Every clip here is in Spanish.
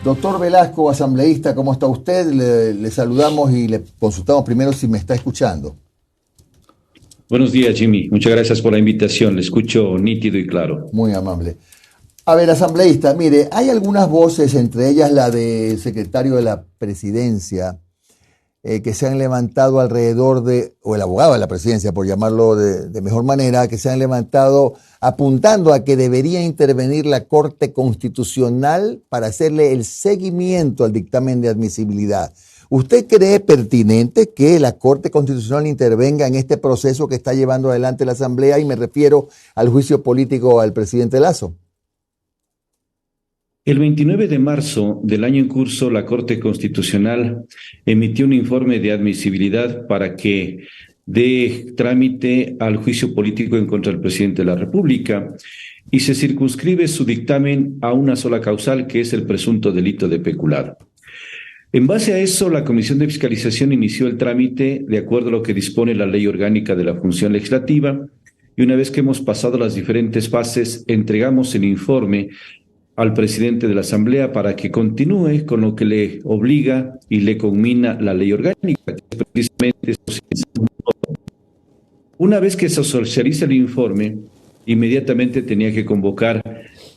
Doctor Velasco, asambleísta, ¿cómo está usted? Le saludamos y le consultamos primero si me está escuchando. Buenos días, Jimmy. Muchas gracias por la invitación. Le escucho nítido y claro. Muy amable. A ver, asambleísta, mire, hay algunas voces, entre ellas la del secretario de la presidencia, que se han levantado alrededor de, o el abogado de la presidencia, por llamarlo de mejor manera, que se han levantado apuntando a que debería intervenir la Corte Constitucional para hacerle el seguimiento al dictamen de admisibilidad. ¿Usted cree pertinente que la Corte Constitucional intervenga en este proceso que está llevando adelante la Asamblea? Y me refiero al juicio político al presidente Lasso. El 29 de marzo del año en curso, la Corte Constitucional emitió un informe de admisibilidad para que dé trámite al juicio político en contra del presidente de la República y se circunscribe su dictamen a una sola causal, que es el presunto delito de peculado. En base a eso, la Comisión de Fiscalización inició el trámite de acuerdo a lo que dispone la Ley Orgánica de la Función Legislativa, y una vez que hemos pasado las diferentes fases, entregamos el informe al presidente de la Asamblea para que continúe con lo que le obliga y le conmina la Ley Orgánica, que es precisamente eso. Una vez que se socializa el informe, inmediatamente tenía que convocar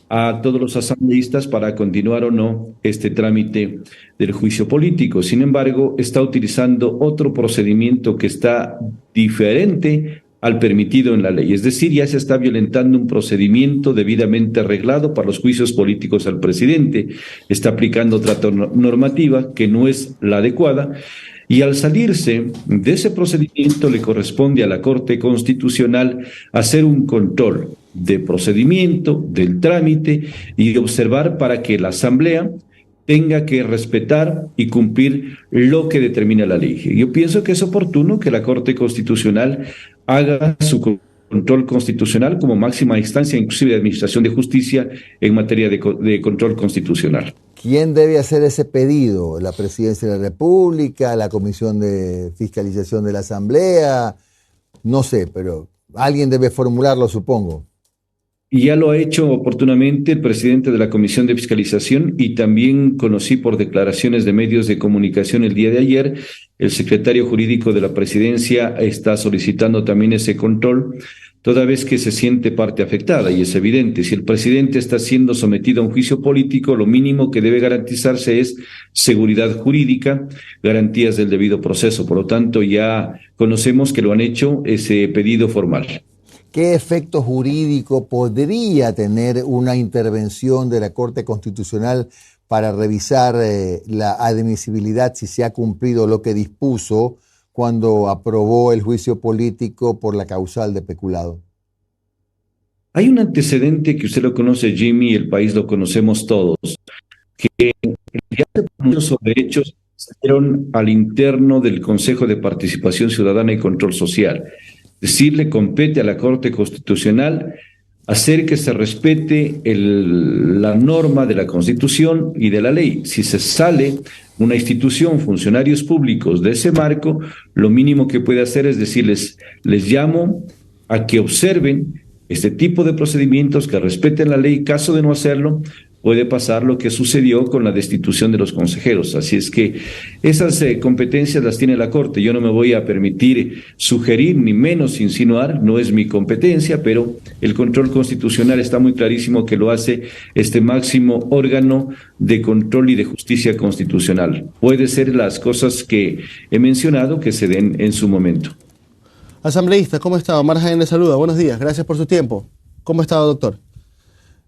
a todos los asambleístas para continuar o no este trámite del juicio político. Sin embargo, está utilizando otro procedimiento que está diferente al permitido en la ley. Es decir, ya se está violentando un procedimiento debidamente arreglado para los juicios políticos al presidente. Está aplicando otra normativa que no es la adecuada. Y al salirse de ese procedimiento, le corresponde a la Corte Constitucional hacer un control de procedimiento, del trámite, y observar para que la Asamblea tenga que respetar y cumplir lo que determina la ley. Yo pienso que es oportuno que la Corte Constitucional haga su control constitucional como máxima instancia, inclusive de administración de justicia en materia de control constitucional. ¿Quién debe hacer ese pedido? ¿La Presidencia de la República? ¿La Comisión de Fiscalización de la Asamblea? No sé, pero alguien debe formularlo, supongo. Y ya lo ha hecho oportunamente el presidente de la Comisión de Fiscalización, y también conocí por declaraciones de medios de comunicación el día de ayer, el secretario jurídico de la presidencia está solicitando también ese control, toda vez que se siente parte afectada, y es evidente, si el presidente está siendo sometido a un juicio político, lo mínimo que debe garantizarse es seguridad jurídica, garantías del debido proceso. Por lo tanto, ya conocemos que lo han hecho ese pedido formal. ¿Qué efecto jurídico podría tener una intervención de la Corte Constitucional para revisar la admisibilidad, si se ha cumplido lo que dispuso cuando aprobó el juicio político por la causal de peculado? Hay un antecedente que usted lo conoce, Jimmy, y el país lo conocemos todos, que ya se pronunció sobre hechos que salieron al interno del Consejo de Participación Ciudadana y Control Social. Es decir, le compete a la Corte Constitucional hacer que se respete la norma de la Constitución y de la ley. Si se sale una institución, funcionarios públicos de ese marco, lo mínimo que puede hacer es decirles, les llamo a que observen este tipo de procedimientos, que respeten la ley. Caso de no hacerlo, puede pasar lo que sucedió con la destitución de los consejeros. Así es que esas competencias las tiene la Corte. Yo no me voy a permitir sugerir, ni menos insinuar, no es mi competencia, pero el control constitucional está muy clarísimo que lo hace este máximo órgano de control y de justicia constitucional. Puede ser las cosas que he mencionado que se den en su momento. Asambleísta, ¿cómo está? Omar Jaén le saluda. Buenos días, gracias por su tiempo. ¿Cómo está, doctor?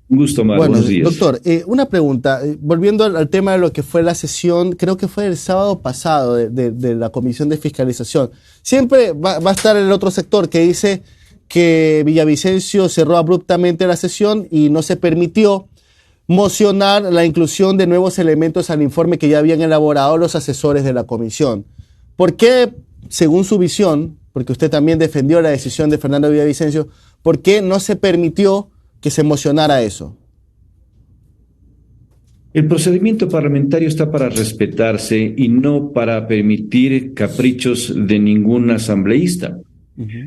Un gusto, Omar. Bueno, buenos días. Doctor, una pregunta. Volviendo al tema de lo que fue la sesión, creo que fue el sábado pasado de la Comisión de Fiscalización. Siempre va a estar el otro sector que dice que Villavicencio cerró abruptamente la sesión y no se permitió mocionar la inclusión de nuevos elementos al informe que ya habían elaborado los asesores de la comisión. ¿Por qué, según su visión, porque usted también defendió la decisión de Fernando Villavicencio, por qué no se permitió que se mocionara eso? El procedimiento parlamentario está para respetarse y no para permitir caprichos de ningún asambleísta.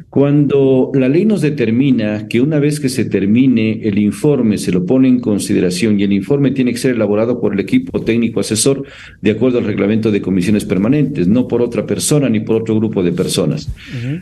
Cuando la ley nos determina que una vez que se termine el informe se lo pone en consideración y el informe tiene que ser elaborado por el equipo técnico asesor de acuerdo al reglamento de comisiones permanentes, no por otra persona ni por otro grupo de personas.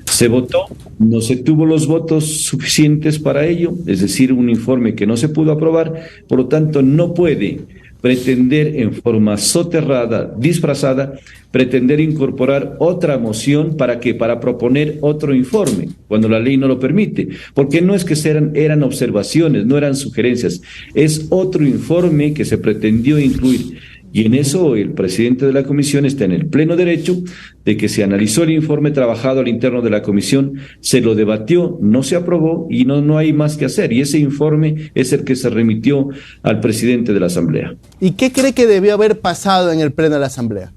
Se votó, no se tuvo los votos suficientes para ello, es decir, un informe que no se pudo aprobar, por lo tanto no puede pretender en forma soterrada, disfrazada, pretender incorporar otra moción para proponer otro informe, cuando la ley no lo permite, porque no es que eran observaciones, no eran sugerencias, es otro informe que se pretendió incluir. Y en eso el presidente de la comisión está en el pleno derecho de que se analizó el informe trabajado al interno de la comisión, se lo debatió, no se aprobó y no hay más que hacer. Y ese informe es el que se remitió al presidente de la Asamblea. ¿Y qué cree que debió haber pasado en el pleno de la Asamblea?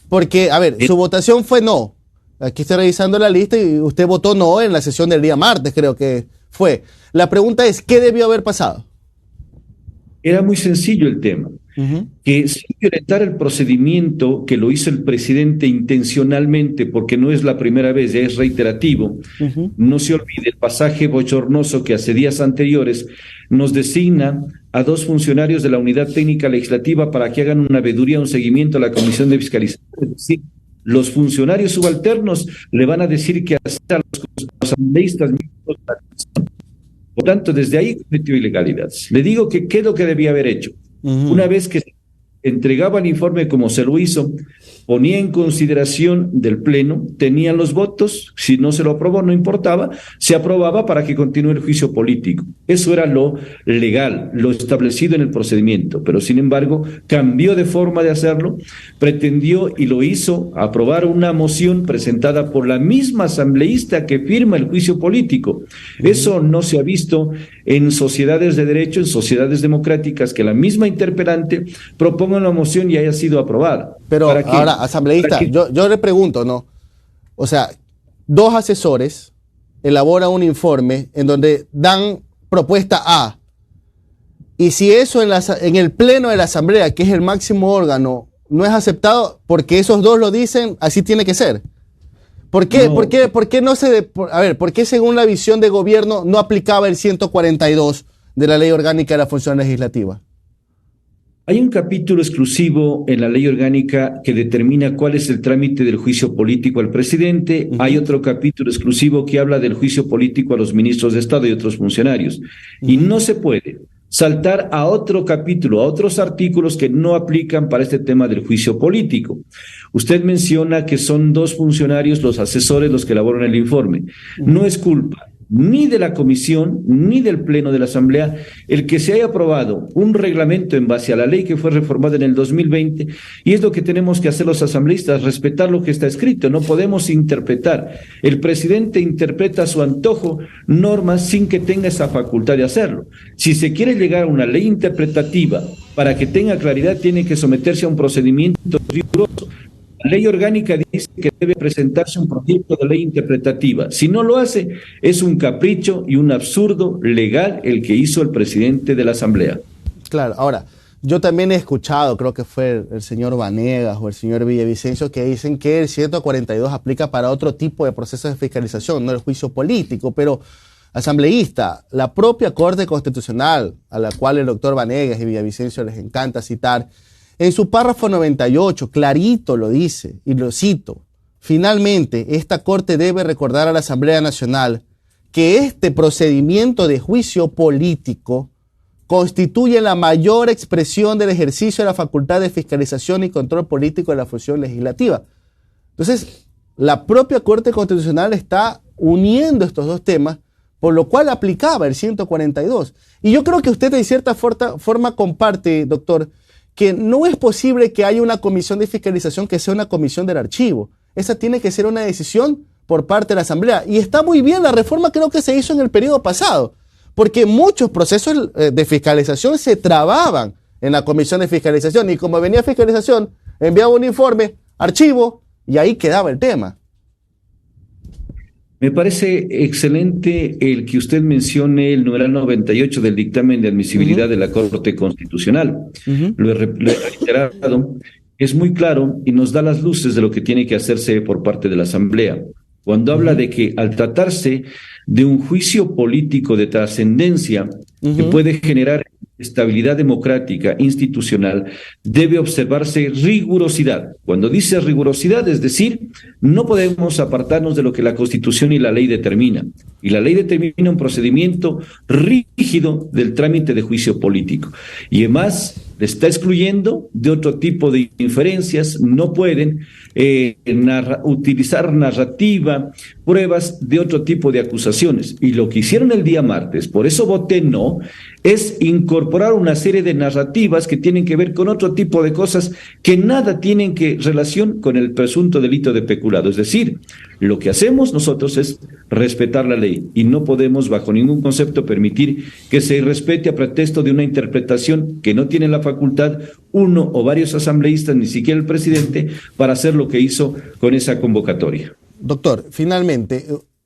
Porque, a ver, su votación fue no. Aquí estoy revisando la lista y usted votó no en la sesión del día martes, creo que fue. La pregunta es, ¿qué debió haber pasado? Era muy sencillo el tema. Que sin violentar el procedimiento que lo hizo el presidente intencionalmente, porque no es la primera vez, ya es reiterativo, no se olvide el pasaje bochornoso que hace días anteriores nos designa a 2 funcionarios de la Unidad Técnica Legislativa para que hagan una veeduría, un seguimiento a la Comisión de Fiscalización. Es decir, los funcionarios subalternos le van a decir que hacer a los asambleístas mismos. Por tanto, desde ahí cometió ilegalidades. Le digo que qué es lo que debía haber hecho. Una vez que entregaba el informe como se lo hizo, ponía en consideración del Pleno, tenían los votos, si no se lo aprobó no importaba, se aprobaba para que continúe el juicio político. Eso era lo legal, lo establecido en el procedimiento, pero sin embargo cambió de forma de hacerlo, pretendió y lo hizo aprobar una moción presentada por la misma asambleísta que firma el juicio político. Eso no se ha visto en sociedades de derecho, en sociedades democráticas, que la misma interpelante proponga una moción y haya sido aprobada. Pero ahora, asambleísta, yo le pregunto, ¿no? O sea, 2 asesores elaboran un informe en donde dan propuesta A. Y si eso en el pleno de la asamblea, que es el máximo órgano, no es aceptado porque esos 2 lo dicen, así tiene que ser. ¿Por qué? No. ¿Por qué no se... ¿por qué según la visión de gobierno no aplicaba el 142 de la Ley Orgánica de la Función Legislativa? Hay un capítulo exclusivo en la ley orgánica que determina cuál es el trámite del juicio político al presidente. Hay otro capítulo exclusivo que habla del juicio político a los ministros de Estado y otros funcionarios. Y no se puede saltar a otro capítulo, a otros artículos que no aplican para este tema del juicio político. Usted menciona que son 2 funcionarios, los asesores, los que elaboran el informe. No es culpa ni de la comisión, ni del pleno de la Asamblea, el que se haya aprobado un reglamento en base a la ley que fue reformada en el 2020, y es lo que tenemos que hacer los asambleístas, respetar lo que está escrito. No podemos interpretar. El presidente interpreta a su antojo normas sin que tenga esa facultad de hacerlo. Si se quiere llegar a una ley interpretativa para que tenga claridad, tiene que someterse a un procedimiento riguroso. La ley orgánica dice que debe presentarse un proyecto de ley interpretativa. Si no lo hace, es un capricho y un absurdo legal el que hizo el presidente de la Asamblea. Claro, ahora, yo también he escuchado, creo que fue el señor Vanegas o el señor Villavicencio, que dicen que el 142 aplica para otro tipo de procesos de fiscalización, no el juicio político, pero asambleísta, la propia Corte Constitucional, a la cual el doctor Vanegas y Villavicencio les encanta citar, en su párrafo 98, clarito lo dice, y lo cito: finalmente, esta Corte debe recordar a la Asamblea Nacional que este procedimiento de juicio político constituye la mayor expresión del ejercicio de la facultad de fiscalización y control político de la función legislativa. Entonces, la propia Corte Constitucional está uniendo estos 2 temas, por lo cual aplicaba el 142. Y yo creo que usted de cierta forma comparte, doctor, que no es posible que haya una comisión de fiscalización que sea una comisión del archivo. Esa tiene que ser una decisión por parte de la Asamblea. Y está muy bien la reforma, creo que se hizo en el periodo pasado, porque muchos procesos de fiscalización se trababan en la comisión de fiscalización, y como venía fiscalización, enviaba un informe, archivo, y ahí quedaba el tema. Me parece excelente el que usted mencione el numeral 98 del dictamen de admisibilidad de la Corte Constitucional. Lo he reiterado, es muy claro y nos da las luces de lo que tiene que hacerse por parte de la Asamblea. cuando habla de que al tratarse de un juicio político de trascendencia que puede generar estabilidad democrática, institucional, debe observarse rigurosidad. Cuando dice rigurosidad, es decir, no podemos apartarnos de lo que la Constitución y la ley determinan. Y la ley determina un procedimiento rígido del trámite de juicio político. Y además le está excluyendo de otro tipo de inferencias, no pueden utilizar narrativa, pruebas de otro tipo de acusaciones. Y lo que hicieron el día martes, por eso voté no, es incorporar una serie de narrativas que tienen que ver con otro tipo de cosas que nada tienen que relación con el presunto delito de peculado. Es decir, lo que hacemos nosotros es respetar la ley y no podemos bajo ningún concepto permitir que se irrespete a pretexto de una interpretación que no tiene la facultad uno o varios asambleístas, ni siquiera el presidente, para hacer lo que hizo con esa convocatoria. Doctor, finalmente,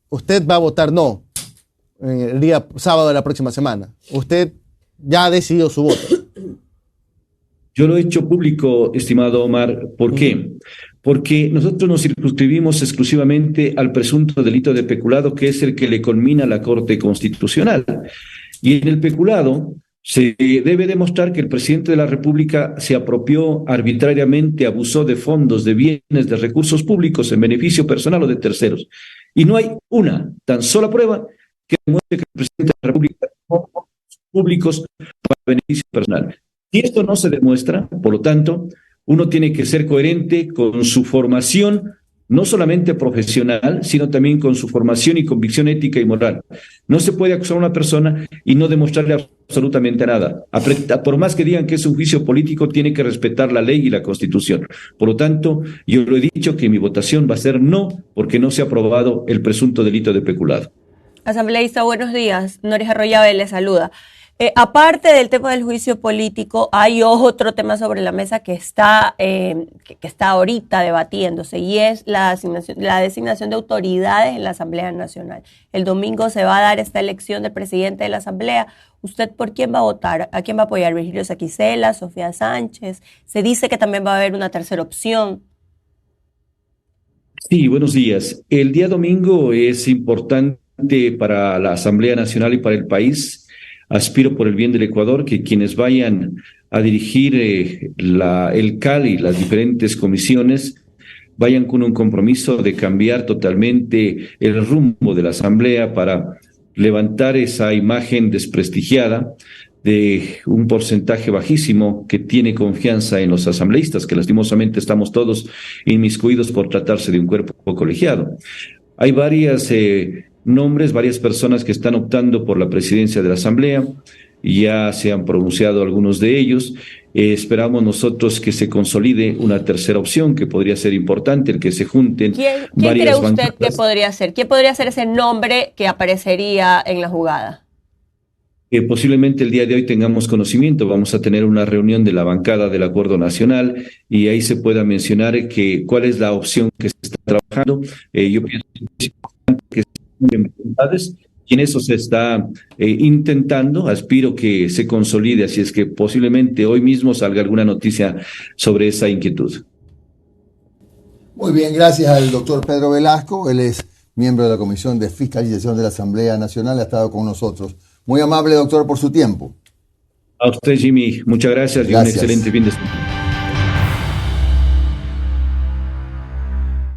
usted va a votar no el día sábado de la próxima semana. Usted ya ha decidido su voto. Yo lo he hecho público, estimado Omar. ¿Por qué? Porque nosotros nos circunscribimos exclusivamente al presunto delito de peculado, que es el que le conmina a la Corte Constitucional. Y en el peculado se debe demostrar que el presidente de la República se apropió arbitrariamente, abusó de fondos, de bienes, de recursos públicos en beneficio personal o de terceros. Y no hay una tan sola prueba que demuestre que el presidente de la República tomó fondos públicos para beneficio personal. Si esto no se demuestra, por lo tanto, uno tiene que ser coherente con su formación, no solamente profesional, sino también con su formación y convicción ética y moral. No se puede acusar a una persona y no demostrarle absolutamente nada. Por más que digan que es un juicio político, tiene que respetar la ley y la Constitución. Por lo tanto, yo lo he dicho que mi votación va a ser no, porque no se ha aprobado el presunto delito de peculado. Asambleísta, buenos días. Noris Arroyave le saluda. Aparte del tema del juicio político, hay otro tema sobre la mesa que está ahorita debatiéndose, y es la designación de autoridades en la Asamblea Nacional. El domingo se va a dar esta elección del presidente de la Asamblea. ¿Usted por quién va a votar? ¿A quién va a apoyar? ¿Virgilio Saquicela, Sofía Sánchez? Se dice que también va a haber una tercera opción. Sí, buenos días. El día domingo es importante para la Asamblea Nacional y para el país. Aspiro por el bien del Ecuador que quienes vayan a dirigir el CAL y las diferentes comisiones vayan con un compromiso de cambiar totalmente el rumbo de la Asamblea para levantar esa imagen desprestigiada de un porcentaje bajísimo que tiene confianza en los asambleístas, que lastimosamente estamos todos inmiscuidos por tratarse de un cuerpo colegiado. Hay varias nombres, varias personas que están optando por la presidencia de la Asamblea, ya se han pronunciado algunos de ellos. Esperamos nosotros que se consolide una tercera opción que podría ser importante, el que se junten ¿Quién varias cree usted bancadas. que podría ser? ¿Quién podría ser ese nombre que aparecería en la jugada? Posiblemente el día de hoy tengamos conocimiento, vamos a tener una reunión de la bancada del Acuerdo Nacional y ahí se pueda mencionar cuál es la opción que se está trabajando. Yo pienso que es importante que se den voluntades y en eso se está intentando. Aspiro que se consolide, así es que posiblemente hoy mismo salga alguna noticia sobre esa inquietud. Muy bien, gracias al doctor Pedro Velasco. Él es miembro de la Comisión de Fiscalización de la Asamblea Nacional, ha estado con nosotros. Muy amable, doctor, por su tiempo. A usted, Jimmy, muchas gracias y un excelente fin de semana.